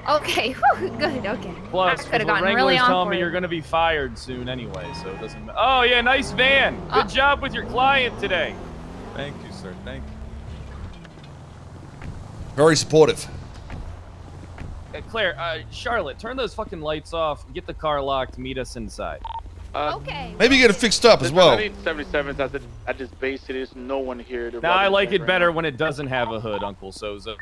Okay, whew, good, okay. Plus, Could have the gotten Wrangler's really on telling for me you. you're going to be fired soon anyway, so it doesn't matter. Oh, yeah, nice van. Good job with your client today. Thank you, sir. Thank you. Very supportive. Claire, Charlotte, turn those fucking lights off. Get the car locked. Meet us inside. Okay. Maybe get it fixed up as well. 77 at this base. There's no one here. Now, I like it better when it doesn't have a hood, Uncle Soze.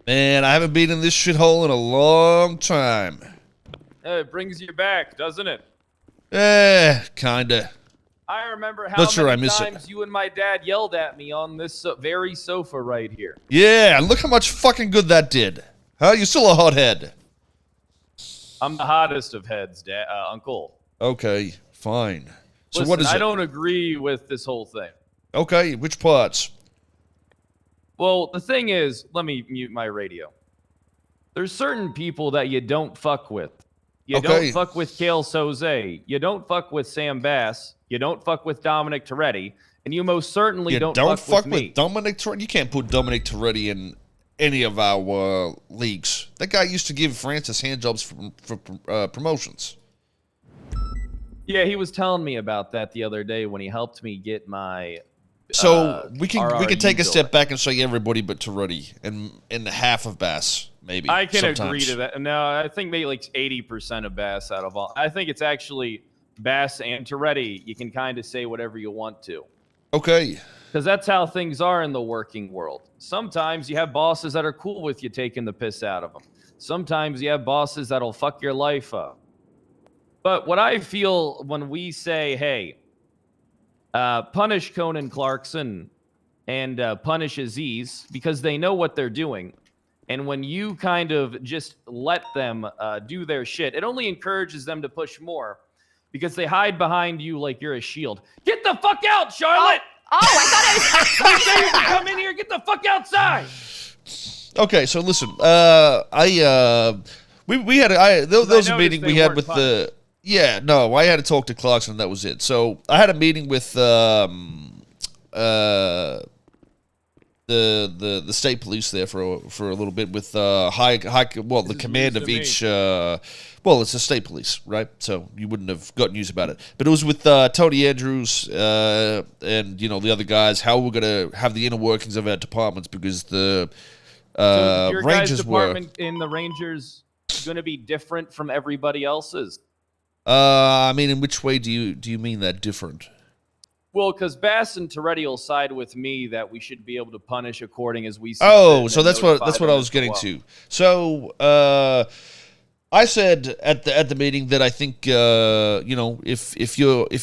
Man, I haven't been in this shithole in a long time. It brings you back, doesn't it? Kinda. I remember how Not sure I many miss times you and my dad yelled at me on this very sofa right here. Yeah, look how much fucking good that did. Huh? You're still a hothead. I'm the hottest of heads, Uncle. Okay, fine. So Listen, what is it? I don't agree with this whole thing. Okay, which parts? Well, the thing is, let me mute my radio. There's certain people that you don't fuck with. You don't fuck with Kale Soze. You don't fuck with Sam Bass. You don't fuck with Dominic Toretti. And you most certainly don't fuck with me. Dominic Toretti? You can't put Dominic Toretti in any of our leagues. That guy used to give Francis handjobs for promotions. Yeah, he was telling me about that the other day when he helped me get my... So we can take a going. step back and say everybody but Toretti and half of Bass, maybe. I can sometimes. agree to that. No, I think maybe like 80% of Bass out of all. I think it's actually Bass and Toretti. You can kind of say whatever you want to. Okay. Because that's how things are in the working world. Sometimes you have bosses that are cool with you taking the piss out of them. Sometimes you have bosses that'll fuck your life up. But what I feel when we say, hey, punish Conan Clarkson and punish Aziz because they know what they're doing. And when you kind of just let them do their shit, it only encourages them to push more because they hide behind you like you're a shield. Get the fuck out, Charlotte! I thought it was... Come in here, get the fuck outside! Okay, so listen, we had there was a meeting we had with the... Yeah, no, I had to talk to Clarkson, and that was it. So I had a meeting with the state police there for a little bit with the command of each. Well, it's the state police, right? So you wouldn't have got news about it, but it was with Tony Andrews and the other guys. How we're gonna have the inner workings of our departments because the so your Rangers guys' department in the Rangers going to be different from everybody else's. I mean, in which way do you mean that different? Well, because Bass and Toretti will side with me that we should be able to punish according as we see. Oh, so that's what I was getting to. So I said at the meeting that I think if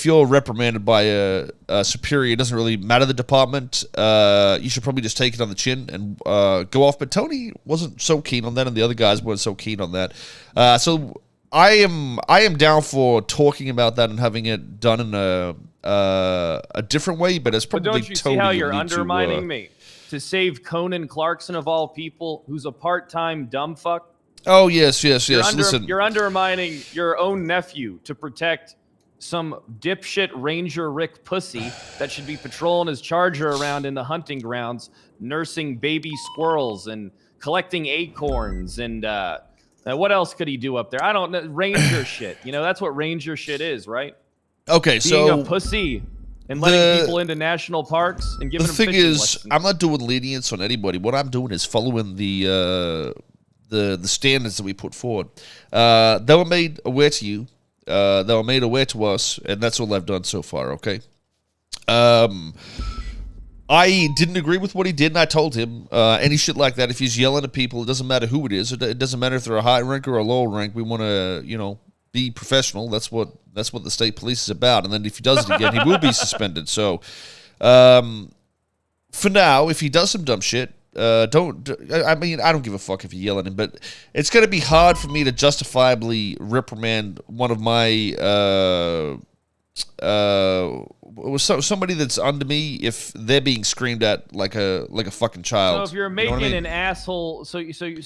you're reprimanded by a superior, it doesn't really matter the department. You should probably just take it on the chin and go off. But Tony wasn't so keen on that, and the other guys weren't so keen on that. So I am down for talking about that and having it done in a different way, but it's probably. But don't you see how you're undermining me to save Conan Clarkson of all people, who's a part-time dumb fuck? Oh yes. Listen, you're undermining your own nephew to protect some dipshit Ranger Rick pussy that should be patrolling his Charger around in the hunting grounds, nursing baby squirrels and collecting acorns and. What else could he do up there? I don't know. Ranger shit. That's what Ranger shit is, right? Okay, Being a pussy and letting people into national parks and giving them fishing lessons. I'm not doing lenience on anybody. What I'm doing is following the standards that we put forward. They were made aware to you. They were made aware to us, and that's all I've done so far, okay? I didn't agree with what he did, and I told him any shit like that, if he's yelling at people, it doesn't matter who it is. It doesn't matter if they're a high rank or a low rank. We want to, be professional. That's what the state police is about. And then if he does it again, he will be suspended. So, for now, if he does some dumb shit, I don't give a fuck if you yell at him, but it's going to be hard for me to justifiably reprimand one of my somebody that's under me, if they're being screamed at like a fucking So child. if you're You know what making I mean? an asshole, so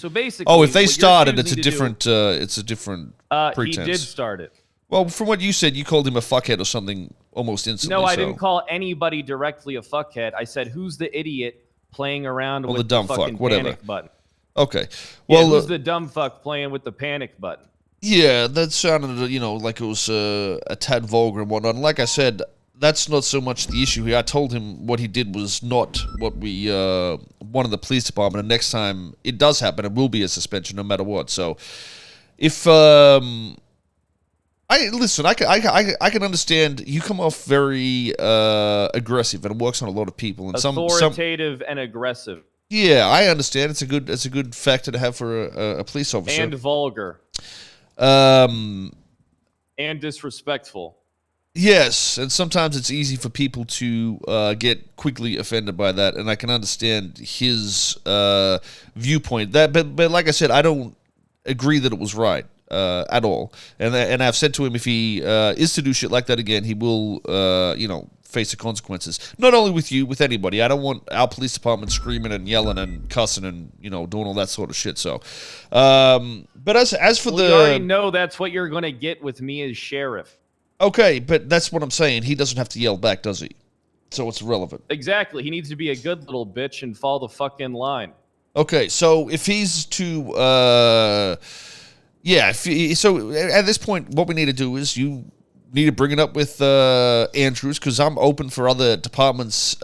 basically. Oh, if they what you're started, it's a choosing to do- different He pretense. did start it. Well, from what you said, you called him a fuckhead or something almost instantly. No, I so. didn't call anybody directly a fuckhead. I said, "Who's the idiot playing around Well, with the dumb the fucking fuck, whatever. panic button?" Okay. Yeah, Well, who's the dumb fuck playing with the panic button? yeah, that sounded, like it was a tad vulgar and whatnot. And like I said, that's not so much the issue here. I told him what he did was not what we wanted the police department. And next time it does happen, it will be a suspension no matter what. So if I can understand you come off very aggressive, and it works on a lot of people. And Authoritative and aggressive yeah, I understand. It's a good factor to have for a police officer. and vulgar Um. and disrespectful. Yes, and sometimes it's easy for people to get quickly offended by that, and I can understand his viewpoint. But like I said, I don't agree that it was right at all. And I've said to him, if he is to do shit like that again, he will, face the consequences. Not only with you, with anybody. I don't want our police department screaming and yelling and cussing and doing all that sort of shit. So, but as for You already know that's what you're gonna get with me as sheriff. Okay, but that's what I'm saying. He doesn't have to yell back, does he? So it's irrelevant. Exactly. He needs to be a good little bitch and fall the fuck in line. Okay, so if he's to, so at this point, what we need to do is you need to bring it up with Andrews, because I'm open for other departments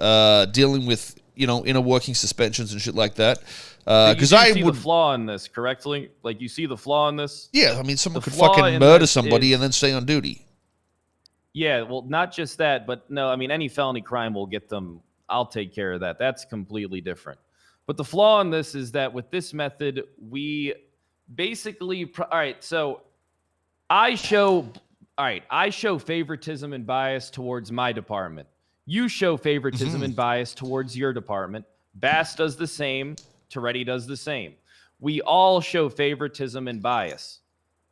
dealing with, inner working suspensions and shit like that. Because you I see would the flaw in this correctly. Like you see the flaw in this. Yeah, I mean, someone The could flaw fucking in murder this somebody is- and then stay on duty. Yeah, well, not just that, but no, I mean, any felony crime will get them. I'll take care of that. That's completely different. But the flaw in this is that with this method, we basically, all right, so I show favoritism and bias towards my department. You show favoritism and bias towards your department. Bass does the same. Toretti does the same. We all show favoritism and bias.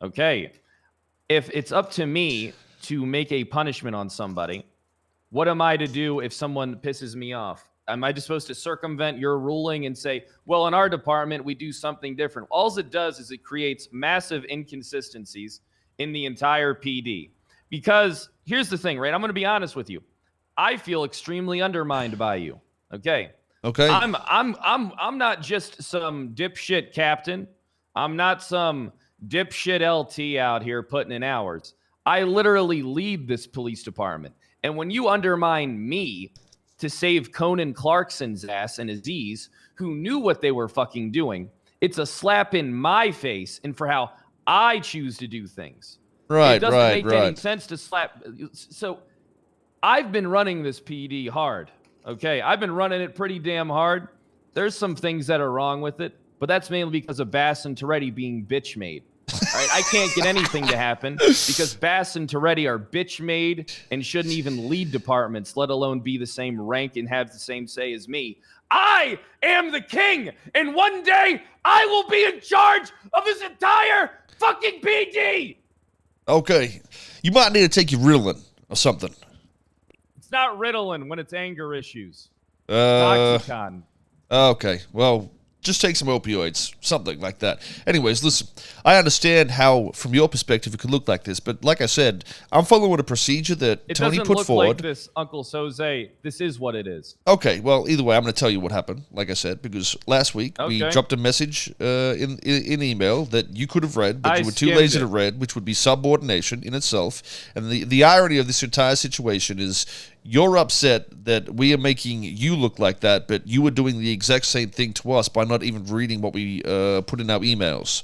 Okay. If it's up to me to make a punishment on somebody, what am I to do if someone pisses me off? Am I just supposed to circumvent your ruling and say, well, in our department, we do something different? All it does is it creates massive inconsistencies in the entire PD. Because here's the thing, right? I'm going to be honest with you. I feel extremely undermined by you. Okay. Okay. I'm not just some dipshit captain. I'm not some dipshit LT out here putting in hours. I literally lead this police department. And when you undermine me to save Conan Clarkson's ass and Aziz, who knew what they were fucking doing, it's a slap in my face and for how I choose to do things. Right, it doesn't right, make any right. sense to slap. So I've been running this PD hard. Okay, I've been running it pretty damn hard. There's some things that are wrong with it, but that's mainly because of Bass and Toretti being bitch made. All right, I can't get anything to happen because Bass and Toretti are bitch made and shouldn't even lead departments, let alone be the same rank and have the same say as me. I am the king, and one day I will be in charge of this entire fucking PD. Okay. You might need to take your Ritalin or something. It's not Ritalin when it's anger issues. Uh, Oxycontin. Okay, well, just take some opioids, something like that. Anyways, listen, I understand how, from your perspective, it could look like this, but like I said, I'm following a procedure that It Tony doesn't put look forward. like this, Uncle Soze. This is what it is. Okay, well, either way, I'm going to tell you what happened, like I said, because last week we Okay. dropped a message in email that you could have read, but I you were too skimmed lazy it. to read, which would be subordination in itself. And the irony of this entire situation is you're upset that we are making you look like that, but you were doing the exact same thing to us by not even reading what we put in our emails.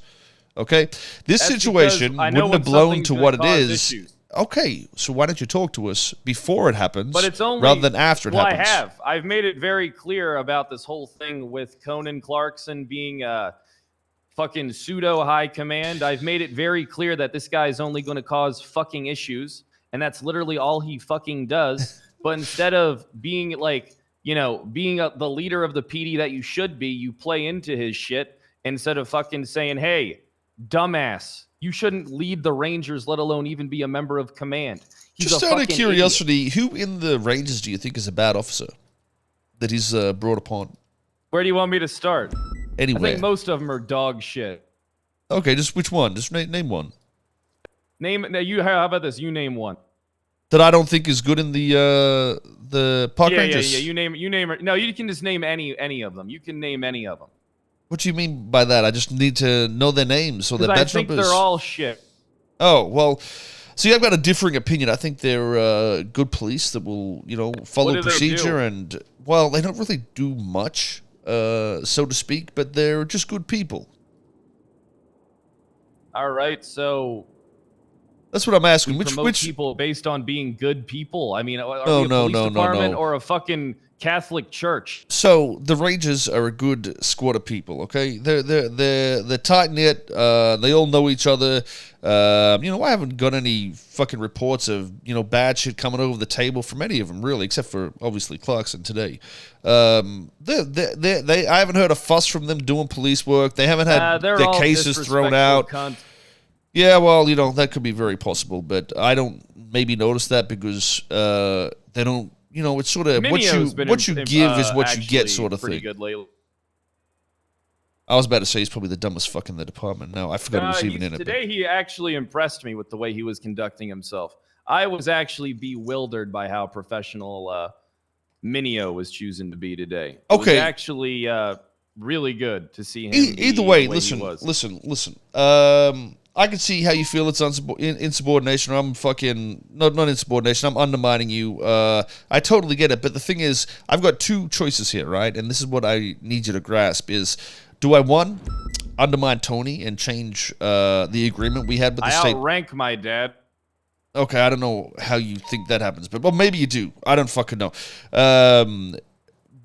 Okay? This That's situation because I know wouldn't have when blown something's to gonna what it cause is. issues. Okay, so why don't you talk to us before it happens But it's only rather than after it well, happens? I have. I've made it very clear about this whole thing with Conan Clarkson being a fucking pseudo high command. I've made it very clear that this guy is only going to cause fucking issues, and that's literally all he fucking does. But instead of being like, being the leader of the PD that you should be, you play into his shit instead of fucking saying, hey, dumbass, You shouldn't lead the Rangers, let alone even be a member of command. He's Just a out of fucking curiosity, who in the Rangers do you think is a bad officer that he's brought upon? Where do you want me to start? I Anywhere. think most of them are dog shit. Okay, just which one? Just name one. How about this? You name one. That I don't think is good in the Park Rangers. Yeah. You name it. No, you can just name any of them. You can name any of them. What do you mean by that? I just need to know their names or their I badge think numbers. they're all shit. Oh, well, see, I've got a differing opinion. I think they're good police that will, follow What do they procedure do? and, well, they don't really do much, so to speak, but they're just good people. All right, so That's what I'm asking. we promote Which people based on being good people. I mean, are No, we a no, police no, department no. or a fucking Catholic church? So the Rangers are a good squad of people. Okay, they're tight knit. They all know each other. I haven't got any fucking reports of bad shit coming over the table from any of them really, except for obviously Clarkson today. I haven't heard a fuss from them doing police work. They haven't had They're their all cases thrown out. disrespectful cunts. Yeah, well, that could be very possible, but I don't maybe notice that because they don't. It's sort of Minio's been what you give is what you get, actually sort of pretty thing. good lately. I was about to say he's probably the dumbest fuck in the department. No, I forgot he was even in it. Today he actually impressed me with the way he was conducting himself. I was actually bewildered by how professional Minio was choosing to be today. It Okay. was actually really good to see him. Either be way, the he was. listen. I can see how you feel it's insubordination. I'm fucking not insubordination. I'm undermining you. I totally get it. But the thing is, I've got two choices here, right? And this is what I need you to grasp: is do I one undermine Tony and change the agreement we had with the I state? outrank my dad. Okay, I don't know how you think that happens, but well, maybe you do. I don't fucking know.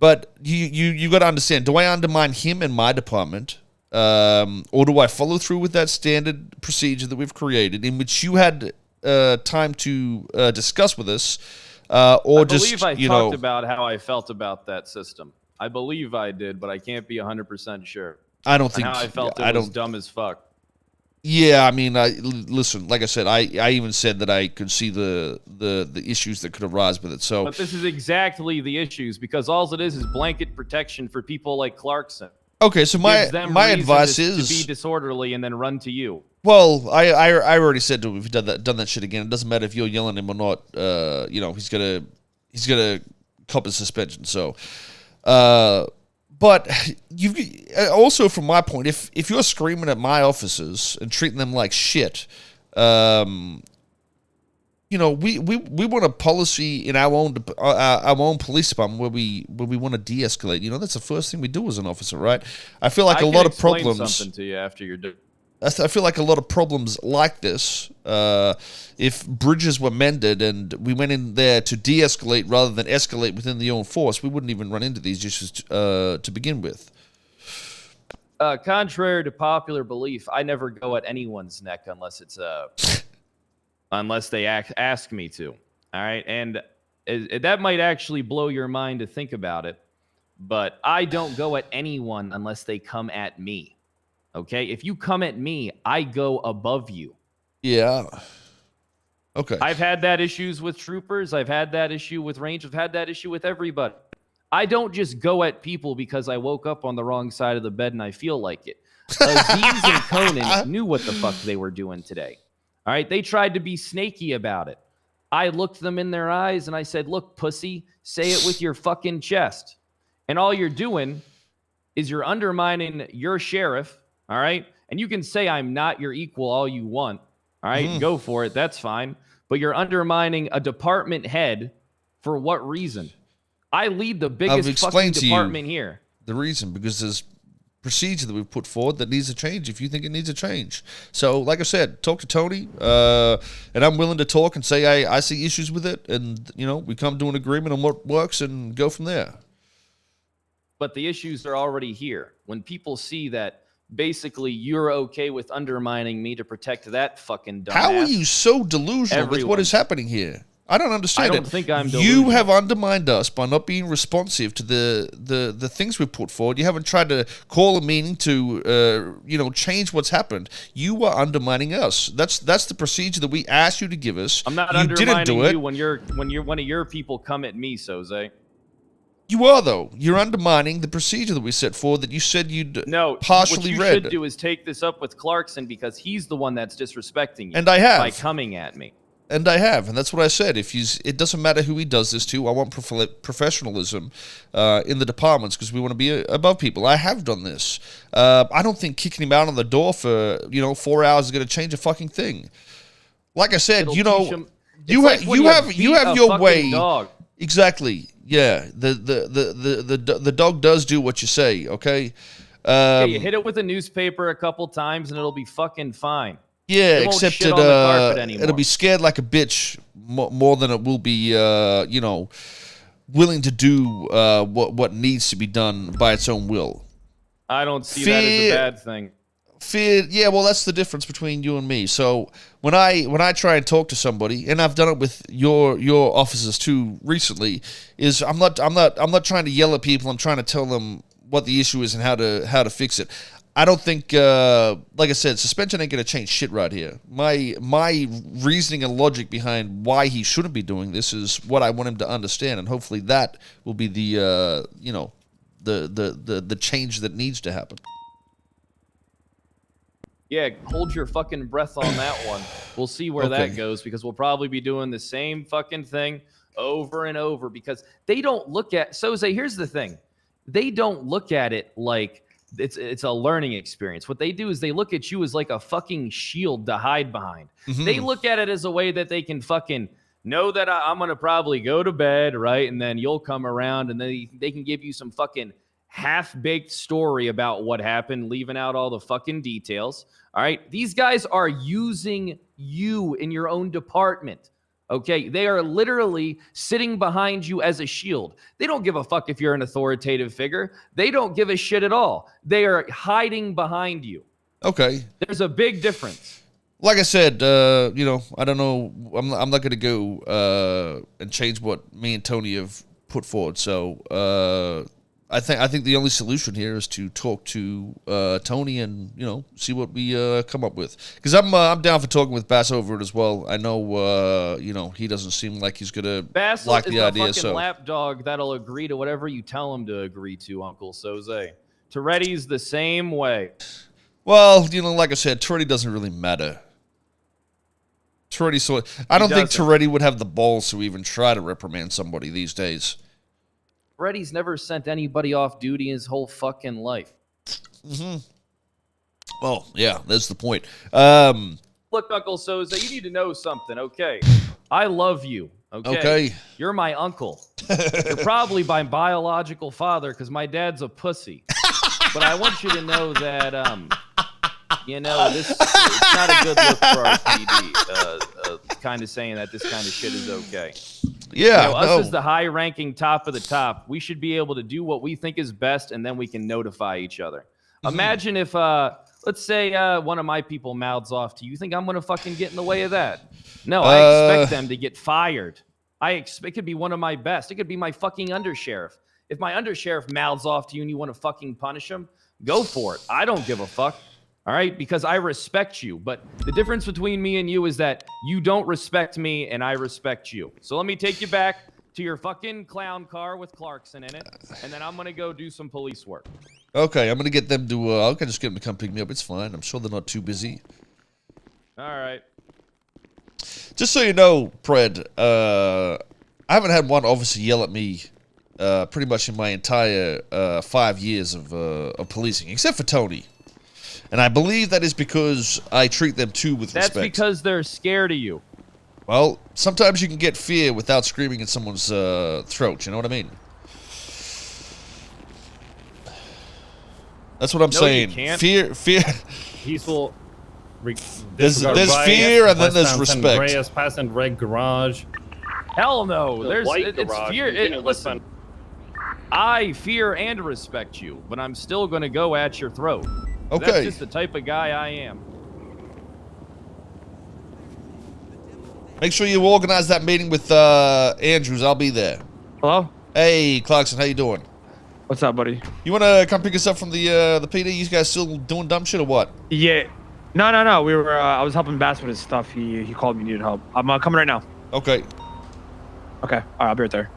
But you got to understand. Do I undermine him and my department? Or do I follow through with that standard procedure that we've created, in which you had time to discuss with us, or I just believe I talked about how I felt about that system. I believe I did, but I can't be 100% sure. I don't And think how I felt I it was don't. dumb as fuck. Yeah, I mean, listen. Like I said, I even said that I could see the issues that could arise with it. So, But this is exactly the issues, because all it is blanket protection for people like Clarkson. okay, so my Gives them my reason advice to is be disorderly and then run to you. well, I already said to him, if he done that shit again, it doesn't matter if you're yelling at him or not. He's gonna cop a suspension. So, but you've also, from my point, if you're screaming at my officers and treating them like shit, we want a policy in our own police department where we want to de-escalate. That's the first thing we do as an officer, right? I feel like I a can lot of explain problems. something to you after you're done. I feel like a lot of problems like this, if bridges were mended and we went in there to de-escalate rather than escalate within the own force, we wouldn't even run into these issues to begin with. Contrary to popular belief, I never go at anyone's neck unless it's unless they ask me to. All right, and that might actually blow your mind to think about it, but I don't go at anyone unless they come at me. Okay, if you come at me, I go above you. Yeah. Okay. I've had that issues with troopers. I've had that issue with range. I've had that issue with everybody. I don't just go at people because I woke up on the wrong side of the bed and I feel like it. Aziz and Conan knew what the fuck they were doing today. All right, they tried to be snaky about it. I looked them in their eyes and I said, look, pussy, say it with your fucking chest. And all you're doing is you're undermining your sheriff, all right? And you can say I'm not your equal all you want, all right? Go for it, that's fine. But you're undermining a department head for what reason? I lead the biggest fucking department here. The reason, because there's procedure that we've put forward that needs to change if you think it needs to change. So, like I said, talk to Tony, and I'm willing to talk and say I see issues with it, and, we come to an agreement on what works and go from there. But the issues are already here. When people see that basically you're okay with undermining me to protect that fucking dumbass. How are you so delusional with what Everyone. is happening here? I don't understand I don't think I'm You delusional. have undermined us by not being responsive to the things we put forward. You haven't tried to call a meeting to change what's happened. You are undermining us. That's the procedure that we asked you to give us. I'm not you didn't do undermining it. you when one of your people come at me, Soze. You are, though. You're undermining the procedure that we set forward that you said you'd partially what you read. should do is take this up with Clarkson because he's the one that's disrespecting you. And I have. By coming at me. And I have, and that's what I said. It doesn't matter who he does this to. I want professionalism in the departments because we want to be above people. I have done this. I don't think kicking him out on the door for 4 hours is going to change a fucking thing. Like I said, you have your way. Dog. Exactly. Yeah. The dog does do what you say. Okay. You hit it with a newspaper a couple times and it'll be fucking fine. Yeah, It won't except shit on the carpet anymore. it'll be scared like a bitch more than it will be, willing to do what needs to be done by its own will. I don't see that as a bad thing. Fear, yeah, well, that's the difference between you and me. So when I try and talk to somebody, and I've done it with your officers too recently, is I'm not trying to yell at people. I'm trying to tell them what the issue is and how to fix it. I don't think, like I said, suspension ain't going to change shit right here. My reasoning and logic behind why he shouldn't be doing this is what I want him to understand, and hopefully that will be the change that needs to happen. Yeah, hold your fucking breath on that one. We'll see where that goes because we'll probably be doing the same fucking thing over and over because they don't look at Soze. Here's the thing. They don't look at it like it's a learning experience. What they do is they look at you as like a fucking shield to hide behind. Mm-hmm. They look at it as a way that they can fucking know that I'm going to probably go to bed, right? And then you'll come around and then they can give you some fucking half-baked story about what happened, leaving out all the fucking details. All right? These guys are using you in your own department. Okay, they are literally sitting behind you as a shield. They don't give a fuck if you're an authoritative figure. They don't give a shit at all. They are hiding behind you. Okay. There's a big difference. Like I said, I don't know. I'm not going to go and change what me and Tony have put forward. So I think the only solution here is to talk to Tony and see what we come up with. Because I'm down for talking with Bass over it as well. I know he doesn't seem like he's gonna like the idea. Bass is a fucking lapdog that'll agree to whatever you tell him to agree to, Uncle Soze. Toretti's the same way. Well, like I said, Toretti doesn't really matter. I don't think Toretti would have the balls to even try to reprimand somebody these days. Toretti's never sent anybody off duty his whole fucking life. Mm-hmm. Well, yeah, that's the point. Look, Uncle Soze, you need to know something, okay? I love you, okay? You're my uncle. You're probably my biological father because my dad's a pussy. But I want you to know that, it's not a good look for our PD, kind of saying that this kind of shit is okay. Yeah, us as the high-ranking top of the top, we should be able to do what we think is best, and then we can notify each other. Mm-hmm. Imagine if, let's say, one of my people mouths off to you. You think I'm going to fucking get in the way of that? No, I expect them to get fired. It could be one of my best. It could be my fucking undersheriff. If my undersheriff mouths off to you and you want to fucking punish him, go for it. I don't give a fuck. All right, because I respect you. But the difference between me and you is that you don't respect me and I respect you. So let me take you back to your fucking clown car with Clarkson in it, and then I'm going to go do some police work. Okay, I'm going to get them to, I'll just get them to come pick me up. It's fine. I'm sure they're not too busy. All right. Just so you know, Pred, I haven't had one officer yell at me pretty much in my entire 5 years of policing, except for Tony. And I believe that is because I treat them too with respect. That's because they're scared of you. Well, sometimes you can get fear without screaming in someone's throat. You know what I mean? That's what I'm saying. You can't. Fear. Peaceful. There's fear and then there's respect. Andreas, pass and red garage. Hell no. It's garage. fear. Listen, I fear and respect you, but I'm still going to go at your throat. Okay. That's just the type of guy I am. Make sure you organize that meeting with Andrews. I'll be there. Hello? Hey, Clarkson, how you doing? What's up, buddy? You wanna come pick us up from the PD? You guys still doing dumb shit or what? Yeah. No. We were. I was helping Bass with his stuff. He called me, needed help. I'm coming right now. Okay. Okay. All right. I'll be right there.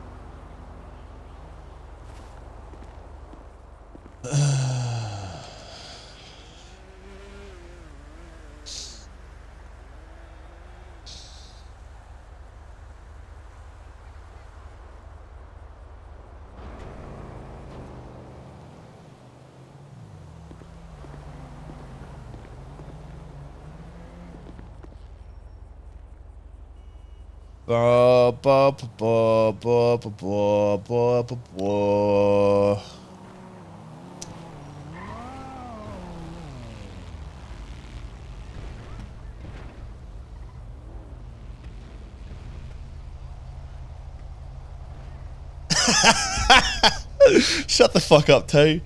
Ba, ba, ba, ba, ba, ba, ba, ba, ba. Shut the fuck up, Tay.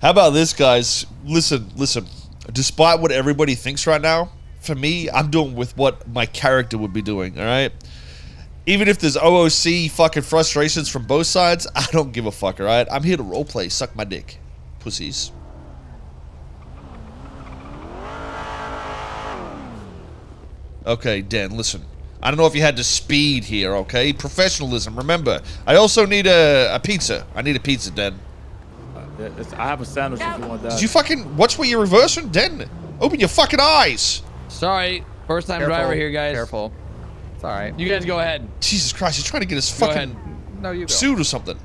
How about this, guys? Listen. Despite what everybody thinks right now, for me, I'm doing with what my character would be doing, alright? Even if there's OOC fucking frustrations from both sides, I don't give a fuck, alright? I'm here to roleplay, suck my dick. Pussies. Okay, Dan, listen. I don't know if you had to speed here, okay? Professionalism, remember. I also need a pizza. I need a pizza, Dan. I have a sandwich if you want that. Did you fucking watch what you're reversing? Dan, open your fucking eyes. Sorry, first time driver here, guys. Careful. It's all right. You guys go ahead. Jesus Christ, he's trying to get his Go ahead. fucking No, you go. suit or something.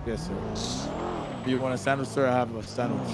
Yes, sir. Do you want a sandwich, sir? I have a sandwich.